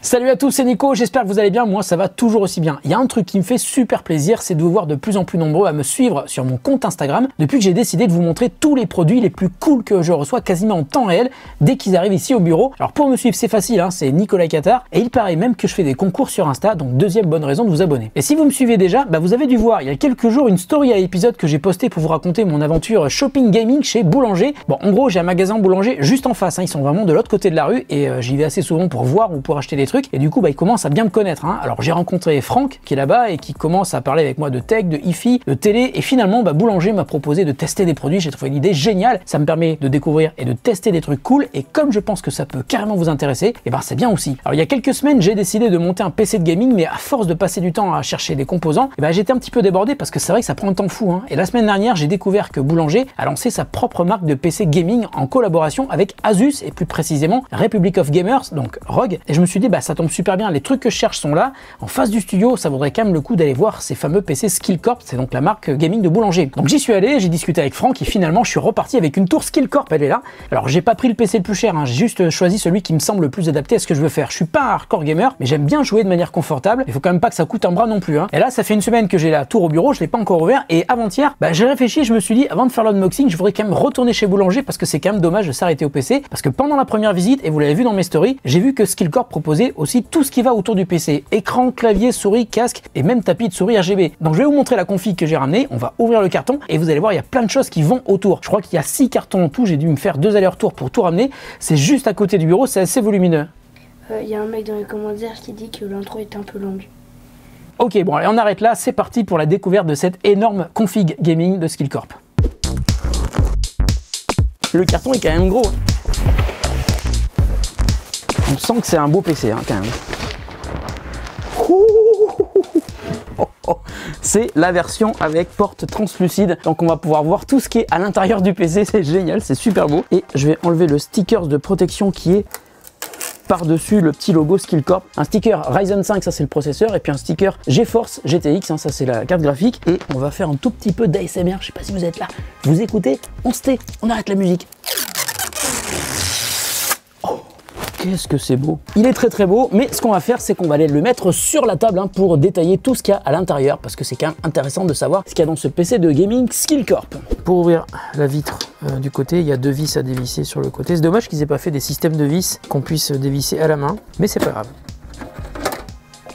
Salut à tous, c'est Nico, j'espère que vous allez bien, moi ça va toujours aussi bien. Il y a un truc qui me fait super plaisir, c'est de vous voir de plus en plus nombreux à me suivre sur mon compte Instagram depuis que j'ai décidé de vous montrer tous les produits les plus cool que je reçois quasiment en temps réel dès qu'ils arrivent ici au bureau. Alors pour me suivre c'est facile, hein, c'est Nicolas Qatar et il paraît même que je fais des concours sur Insta, donc deuxième bonne raison de vous abonner. Et si vous me suivez déjà, vous avez dû voir il y a quelques jours une story à épisode que j'ai posté pour vous raconter mon aventure shopping gaming chez Boulanger. Bon en gros j'ai un magasin Boulanger juste en face, hein, ils sont vraiment de l'autre côté de la rue et j'y vais assez souvent pour voir ou pour acheter des trucs et du coup ils commencent à bien me connaître, hein. Alors j'ai rencontré Franck qui est là-bas et qui commence à parler avec moi de tech, de hi-fi, de télé et finalement Boulanger m'a proposé de tester des produits. J'ai trouvé l'idée géniale, ça me permet de découvrir et de tester des trucs cool et comme je pense que ça peut carrément vous intéresser, et c'est bien aussi. Alors il y a quelques semaines j'ai décidé de monter un PC de gaming mais à force de passer du temps à chercher des composants, j'étais un petit peu débordé parce que c'est vrai que ça prend un temps fou, hein. Et la semaine dernière j'ai découvert que Boulanger a lancé sa propre marque de PC gaming en collaboration avec Asus et plus précisément Republic of Gamers, donc ROG, et je me suis dit ça tombe super bien, les trucs que je cherche sont là. En face du studio, ça vaudrait quand même le coup d'aller voir ces fameux PC Skillcorp, c'est donc la marque gaming de Boulanger. Donc j'y suis allé, j'ai discuté avec Franck et finalement je suis reparti avec une tour Skillcorp, elle est là. Alors j'ai pas pris le PC le plus cher, hein, j'ai juste choisi celui qui me semble le plus adapté à ce que je veux faire. Je suis pas un hardcore gamer, mais j'aime bien jouer de manière confortable. Il faut quand même pas que ça coûte un bras non plus, hein. Et là, ça fait une semaine que j'ai la tour au bureau, je l'ai pas encore ouvert et avant-hier, j'ai réfléchi et je me suis dit avant de faire l'unboxing, je voudrais quand même retourner chez Boulanger parce que c'est quand même dommage de s'arrêter au PC parce que pendant la première visite, et vous l'avez vu dans mes stories, j'ai vu que Skillcorp proposait aussi tout ce qui va autour du PC. Écran, clavier, souris, casque et même tapis de souris RGB. Donc je vais vous montrer la config que j'ai ramenée, on va ouvrir le carton et vous allez voir il y a plein de choses qui vont autour. Je crois qu'il y a 6 cartons en tout, j'ai dû me faire 2 allers-retours pour tout ramener. C'est juste à côté du bureau, c'est assez volumineux. Il y a un mec dans les commentaires qui dit que l'intro est un peu longue. Ok, bon allez on arrête là, c'est parti pour la découverte de cette énorme config gaming de Skillcorp. Le carton est quand même gros. On sent que c'est un beau PC, hein, quand même. C'est la version avec porte translucide, donc on va pouvoir voir tout ce qui est à l'intérieur du PC, c'est génial, c'est super beau. Et je vais enlever le sticker de protection qui est par-dessus le petit logo Skillcorp. Un sticker Ryzen 5, ça c'est le processeur, et puis un sticker GeForce GTX, hein, ça c'est la carte graphique. Et on va faire un tout petit peu d'ASMR, je sais pas si vous êtes là, vous écoutez, on se tait, on arrête la musique. Qu'est-ce que c'est beau! Il est très très beau, mais ce qu'on va faire, c'est qu'on va aller le mettre sur la table, hein, pour détailler tout ce qu'il y a à l'intérieur, parce que c'est quand même intéressant de savoir ce qu'il y a dans ce PC de gaming Skillcorp. Pour ouvrir la vitre du côté, il y a 2 vis à dévisser sur le côté. C'est dommage qu'ils aient pas fait des systèmes de vis qu'on puisse dévisser à la main, mais c'est pas grave.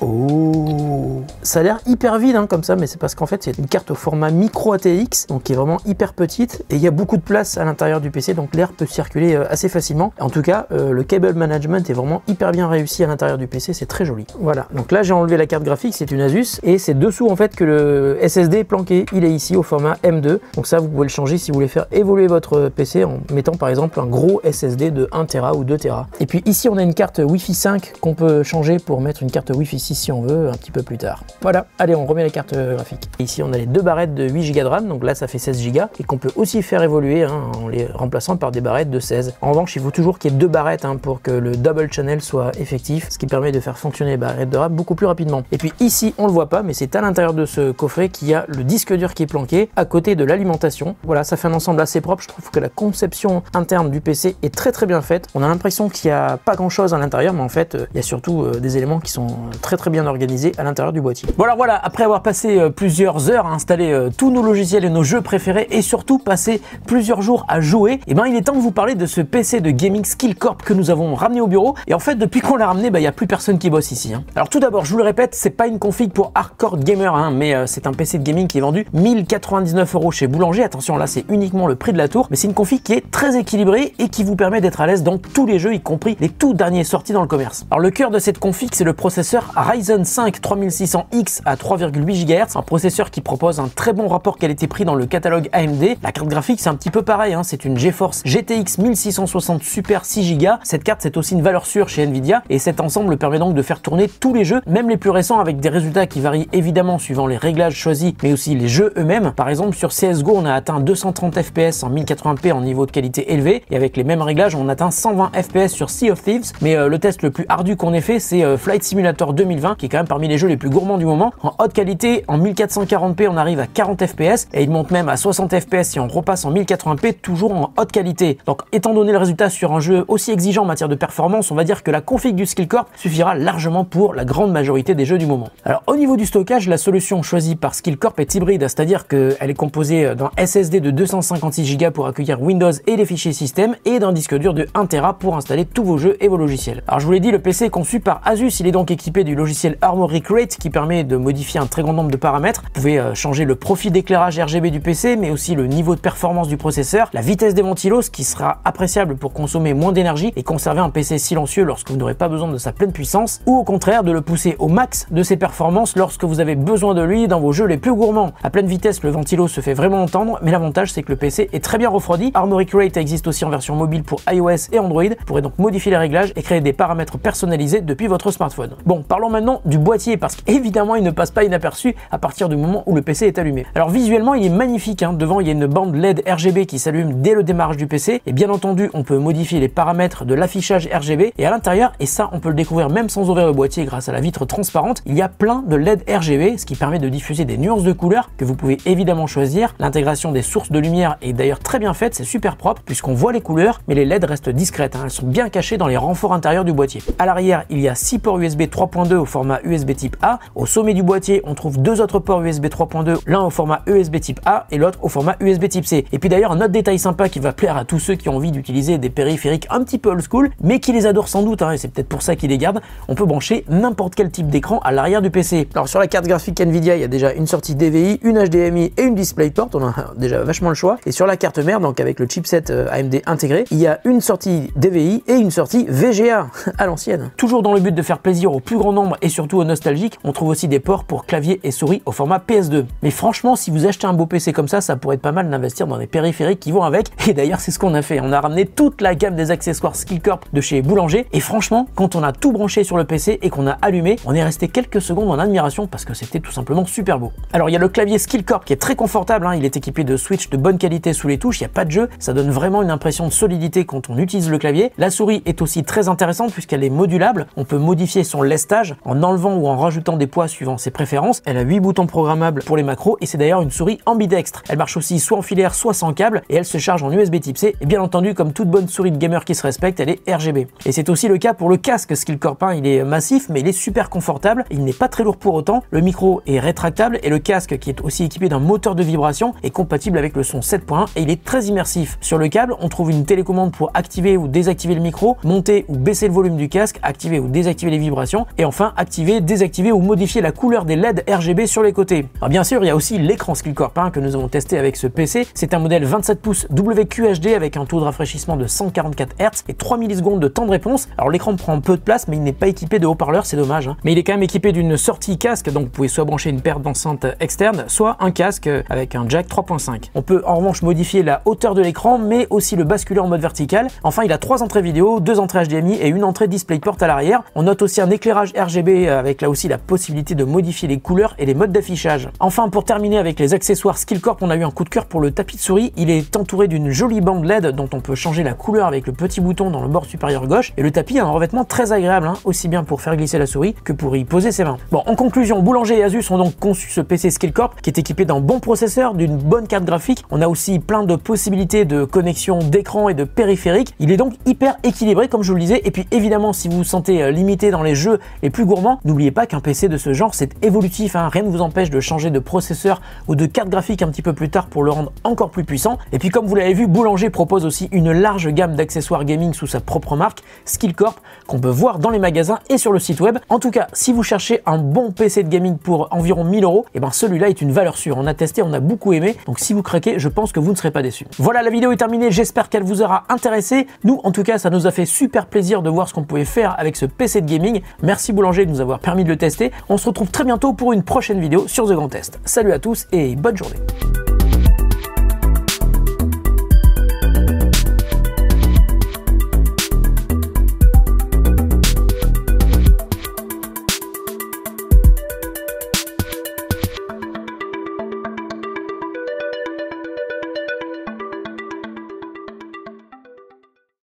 Oh, ça a l'air hyper vide, hein, comme ça, mais c'est parce qu'en fait c'est une carte au format micro ATX, donc qui est vraiment hyper petite et il y a beaucoup de place à l'intérieur du PC, donc l'air peut circuler assez facilement. En tout cas, le cable management est vraiment hyper bien réussi à l'intérieur du PC, c'est très joli. Voilà, donc là j'ai enlevé la carte graphique, c'est une Asus et c'est dessous en fait que le SSD est planqué, il est ici au format M2, donc ça vous pouvez le changer si vous voulez faire évoluer votre PC en mettant par exemple un gros SSD de 1 Tera ou 2 Tera. Et puis ici on a une carte Wi-Fi 5 qu'on peut changer pour mettre une carte Wi-Fi 6 si on veut un petit peu plus tard. Voilà, allez on remet la carte graphique. Et ici on a les 2 barrettes de 8 Go de RAM, donc là ça fait 16 Go et qu'on peut aussi faire évoluer, hein, en les remplaçant par des barrettes de 16. En revanche il faut toujours qu'il y ait 2 barrettes, hein, pour que le double channel soit effectif, ce qui permet de faire fonctionner les barrettes de RAM beaucoup plus rapidement. Et puis ici on le voit pas mais c'est à l'intérieur de ce coffret qu'il y a le disque dur qui est planqué à côté de l'alimentation. Voilà, ça fait un ensemble assez propre, je trouve que la conception interne du PC est très très bien faite. On a l'impression qu'il n'y a pas grand chose à l'intérieur mais en fait il y a surtout des éléments qui sont très très bien organisé à l'intérieur du boîtier. Voilà, après avoir passé plusieurs heures à installer tous nos logiciels et nos jeux préférés et surtout passé plusieurs jours à jouer, il est temps de vous parler de ce PC de gaming Skillcorp que nous avons ramené au bureau. Et en fait, depuis qu'on l'a ramené, il n'y a plus personne qui bosse ici, hein. Alors tout d'abord, je vous le répète, c'est pas une config pour hardcore gamer, hein, mais c'est un PC de gaming qui est vendu 1099 € chez Boulanger. Attention, là c'est uniquement le prix de la tour, mais c'est une config qui est très équilibrée et qui vous permet d'être à l'aise dans tous les jeux, y compris les tout derniers sortis dans le commerce. Alors le cœur de cette config, c'est le processeur Ryzen 5 3600X à 3,8 GHz, un processeur qui propose un très bon rapport qualité-prix dans le catalogue AMD. La carte graphique c'est un petit peu pareil, hein, c'est une GeForce GTX 1660 Super 6 Go. Cette carte c'est aussi une valeur sûre chez Nvidia et cet ensemble permet donc de faire tourner tous les jeux, même les plus récents, avec des résultats qui varient évidemment suivant les réglages choisis mais aussi les jeux eux-mêmes. Par exemple sur CSGO on a atteint 230 FPS en 1080p en niveau de qualité élevé et avec les mêmes réglages on atteint 120 FPS sur Sea of Thieves, mais le test le plus ardu qu'on ait fait c'est Flight Simulator 2020 2020, qui est quand même parmi les jeux les plus gourmands du moment. En haute qualité, en 1440p, on arrive à 40 fps et il monte même à 60 fps si on repasse en 1080p, toujours en haute qualité. Donc, étant donné le résultat sur un jeu aussi exigeant en matière de performance, on va dire que la config du Skillcorp suffira largement pour la grande majorité des jeux du moment. Alors, au niveau du stockage, la solution choisie par Skillcorp est hybride, c'est-à-dire qu'elle est composée d'un SSD de 256 Go pour accueillir Windows et les fichiers système et d'un disque dur de 1 Tera pour installer tous vos jeux et vos logiciels. Alors, je vous l'ai dit, le PC est conçu par Asus, il est donc équipé du logiciel Armoury Crate qui permet de modifier un très grand nombre de paramètres. Vous pouvez changer le profil d'éclairage RGB du PC, mais aussi le niveau de performance du processeur, la vitesse des ventilos, ce qui sera appréciable pour consommer moins d'énergie et conserver un PC silencieux lorsque vous n'aurez pas besoin de sa pleine puissance, ou au contraire de le pousser au max de ses performances lorsque vous avez besoin de lui dans vos jeux les plus gourmands. À pleine vitesse, le ventilo se fait vraiment entendre, mais l'avantage c'est que le PC est très bien refroidi. Armoury Crate existe aussi en version mobile pour iOS et Android. Vous pourrez donc modifier les réglages et créer des paramètres personnalisés depuis votre smartphone. Bon, parlons maintenant du boîtier, parce qu'évidemment il ne passe pas inaperçu à partir du moment où le PC est allumé. Alors visuellement il est magnifique, hein. Devant il y a une bande LED RGB qui s'allume dès le démarrage du PC, et bien entendu on peut modifier les paramètres de l'affichage RGB, et à l'intérieur, et ça on peut le découvrir même sans ouvrir le boîtier grâce à la vitre transparente, il y a plein de LED RGB, ce qui permet de diffuser des nuances de couleurs que vous pouvez évidemment choisir. L'intégration des sources de lumière est d'ailleurs très bien faite, c'est super propre puisqu'on voit les couleurs, mais les LED restent discrètes, hein. Elles sont bien cachées dans les renforts intérieurs du boîtier. À l'arrière, il y a 6 ports USB 3.2 au format USB type A. Au sommet du boîtier, on trouve 2 autres ports USB 3.2, l'un au format USB type A et l'autre au format USB type C. Et puis d'ailleurs, un autre détail sympa qui va plaire à tous ceux qui ont envie d'utiliser des périphériques un petit peu old school, mais qui les adorent sans doute, hein, et c'est peut-être pour ça qu'ils les gardent, on peut brancher n'importe quel type d'écran à l'arrière du PC. Alors sur la carte graphique Nvidia, il y a déjà une sortie DVI, une HDMI et une DisplayPort, on a déjà vachement le choix. Et sur la carte mère, donc avec le chipset AMD intégré, il y a une sortie DVI et une sortie VGA à l'ancienne. Toujours dans le but de faire plaisir au plus grand nombre et surtout aux nostalgiques, on trouve aussi des ports pour clavier et souris au format PS2. Mais franchement, si vous achetez un beau PC comme ça pourrait être pas mal d'investir dans des périphériques qui vont avec. Et d'ailleurs, c'est ce qu'on a fait. On a ramené toute la gamme des accessoires Skillcorp de chez Boulanger. Et franchement, quand on a tout branché sur le PC et qu'on a allumé, on est resté quelques secondes en admiration parce que c'était tout simplement super beau. Alors, il y a le clavier Skillcorp qui est très confortable, hein. Il est équipé de switch de bonne qualité sous les touches. Il n'y a pas de jeu. Ça donne vraiment une impression de solidité quand on utilise le clavier. La souris est aussi très intéressante puisqu'elle est modulable. On peut modifier son lestage en enlevant ou en rajoutant des poids suivant ses préférences. Elle a 8 boutons programmables pour les macros et c'est d'ailleurs une souris ambidextre. Elle marche aussi soit en filaire, soit sans câble et elle se charge en USB type C. Et bien entendu, comme toute bonne souris de gamer qui se respecte, elle est RGB. Et c'est aussi le cas pour le casque Skillcorp. Il est massif mais il est super confortable. Il n'est pas très lourd pour autant. Le micro est rétractable et le casque, qui est aussi équipé d'un moteur de vibration, est compatible avec le son 7.1 et il est très immersif. Sur le câble, on trouve une télécommande pour activer ou désactiver le micro, monter ou baisser le volume du casque, activer ou désactiver les vibrations et enfin activer, désactiver ou modifier la couleur des LED RGB sur les côtés. Alors bien sûr, il y a aussi l'écran Skillcorp que nous avons testé avec ce PC. C'est un modèle 27 pouces WQHD avec un taux de rafraîchissement de 144 Hz et 3 millisecondes de temps de réponse. Alors l'écran prend peu de place mais il n'est pas équipé de haut-parleurs, c'est dommage, hein. Mais il est quand même équipé d'une sortie casque, donc vous pouvez soit brancher une paire d'enceintes externes, soit un casque avec un jack 3.5. On peut en revanche modifier la hauteur de l'écran mais aussi le basculer en mode vertical. Enfin, il a 3 entrées vidéo, 2 entrées HDMI et une entrée DisplayPort à l'arrière. On note aussi un éclairage RGB avec là aussi la possibilité de modifier les couleurs et les modes d'affichage. Enfin, pour terminer avec les accessoires Skillcorp, on a eu un coup de cœur pour le tapis de souris. Il est entouré d'une jolie bande LED dont on peut changer la couleur avec le petit bouton dans le bord supérieur gauche. Et le tapis a un revêtement très agréable, hein, aussi bien pour faire glisser la souris que pour y poser ses mains. Bon, en conclusion, Boulanger et Asus ont donc conçu ce PC Skillcorp qui est équipé d'un bon processeur, d'une bonne carte graphique. On a aussi plein de possibilités de connexion d'écran et de périphériques. Il est donc hyper équilibré comme je vous le disais. Et puis évidemment, si vous vous sentez limité dans les jeux les plus gourmands, n'oubliez pas qu'un PC de ce genre c'est évolutif, hein. Rien ne vous empêche de changer de processeur ou de carte graphique un petit peu plus tard pour le rendre encore plus puissant. Et puis comme vous l'avez vu, Boulanger propose aussi une large gamme d'accessoires gaming sous sa propre marque Skillcorp qu'on peut voir dans les magasins et sur le site web. En tout cas, si vous cherchez un bon PC de gaming pour environ 1000 €, et ben celui-là est une valeur sûre. On a testé, on a beaucoup aimé. Donc si vous craquez, je pense que vous ne serez pas déçus. Voilà, la vidéo est terminée. J'espère qu'elle vous aura intéressé. Nous, en tout cas, ça nous a fait super plaisir de voir ce qu'on pouvait faire avec ce PC de gaming. Merci Boulanger de nous avoir permis de le tester. On se retrouve très bientôt pour une prochaine vidéo sur The Grand Test. Salut à tous et bonne journée.